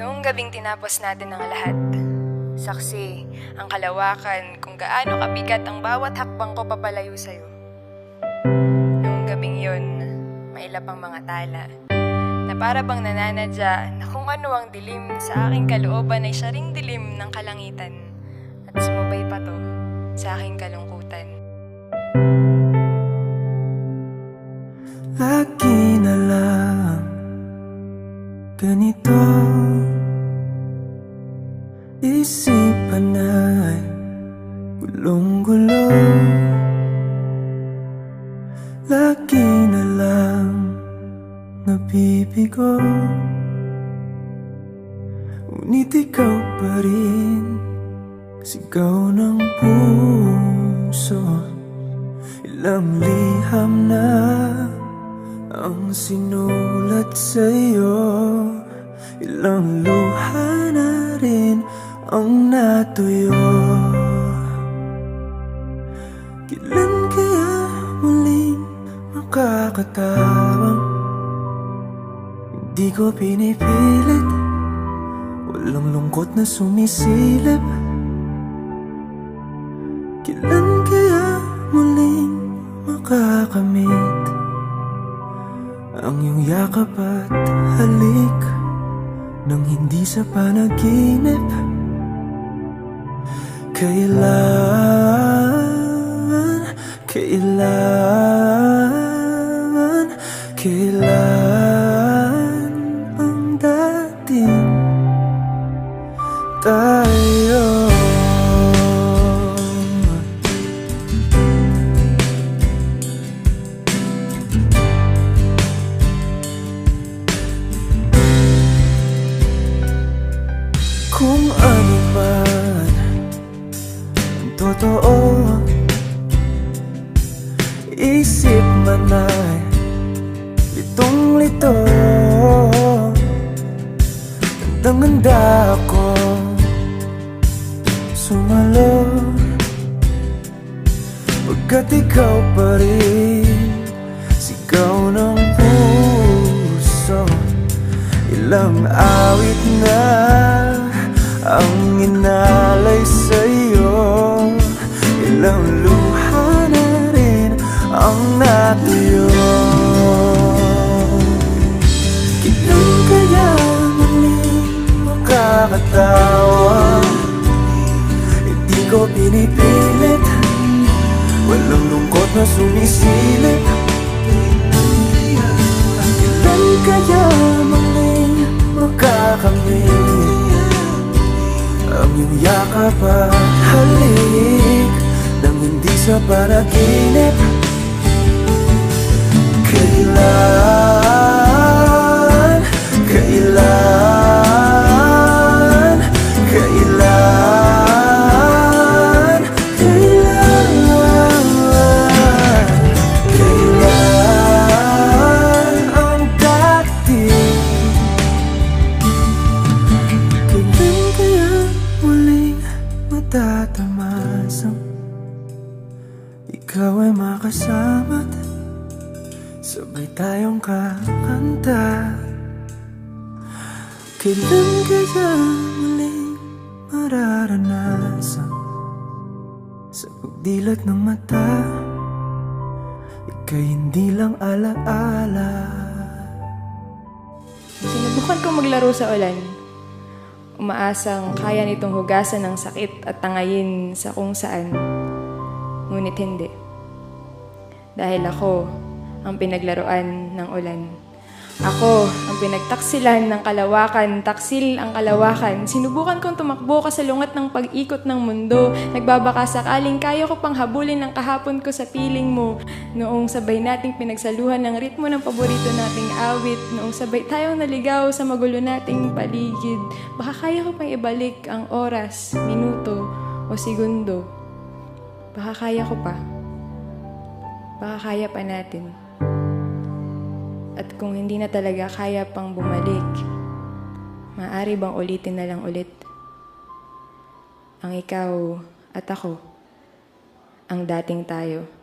Noong gabing tinapos natin ang lahat, saksi ang kalawakan kung gaano kabigat ang bawat hakbang ko papalayo sa'yo. Noong gabing yun, mailap ang mga tala, na para bang nananadya na kung ano ang dilim sa aking kalooban ay siya ring dilim ng kalangitan, at sumabay pa to sa aking kalungkutan. Lagi na lang ganito, isipan ay gulong-gulo. Lagi na lang nabibigo, ngunit ikaw pa rin sigaw ng puso. Ilang liham na ang sinulat sa'yo, ilang luha na rin ang natuyo. Kailan kaya muling makakatawang hindi ko pinipilit, walang lungkot na sumisilip. Kailan kaya muling makakamit ang iyong yakap at halik nang hindi sa panaginip? Kailan ang dating tayo? Kung ano man ang totoo, isip man ay litong-lito. Gandang-ganda ako sumalo, pagkat ikaw pa rin sigaw ng puso. Ilang awit na ang inalay sa'yo, ilang luha na rin ang natuyo. Kailan kaya muling makakatawa? Hindi ko pinipilit, walang lungkot na sumisilip. Kailan kaya muling makakamit ang iyong yakap at halik nang hindi sa panaginip? Kailan ang dating? Kailan kaya muling matatamasang ikaw ay makasama't sabay tayong kakanta? Kailan kaya muling mararanasan sa pagdilat ng mata ika'y hindi lang alaala? Sinubukan kong maglaro sa ulan, umaasang kaya nitong hugasan ng sakit at tangayin sa kung saan. Ngunit hindi. Dahil ako ang pinaglaruan ng ulan. Ako ang pinagtaksilan ng kalawakan, taksil ang kalawakan. Sinubukan kong tumakbo kasalungat ng pag-ikot ng mundo. Nagbabaka sakaling kaya ko pang habulin ng kahapon ko sa piling mo. Noong sabay nating pinagsaluhan ng ritmo ng paborito nating awit. Noong sabay tayong naligaw sa magulo nating paligid. Baka kaya ko pang ibalik ang oras, minuto o segundo. Baka kaya ko pa. Baka kaya pa natin. At kung hindi na talaga kaya pang bumalik, maaari bang ulitin na lang ulit? Ang ikaw at ako, ang dating tayo.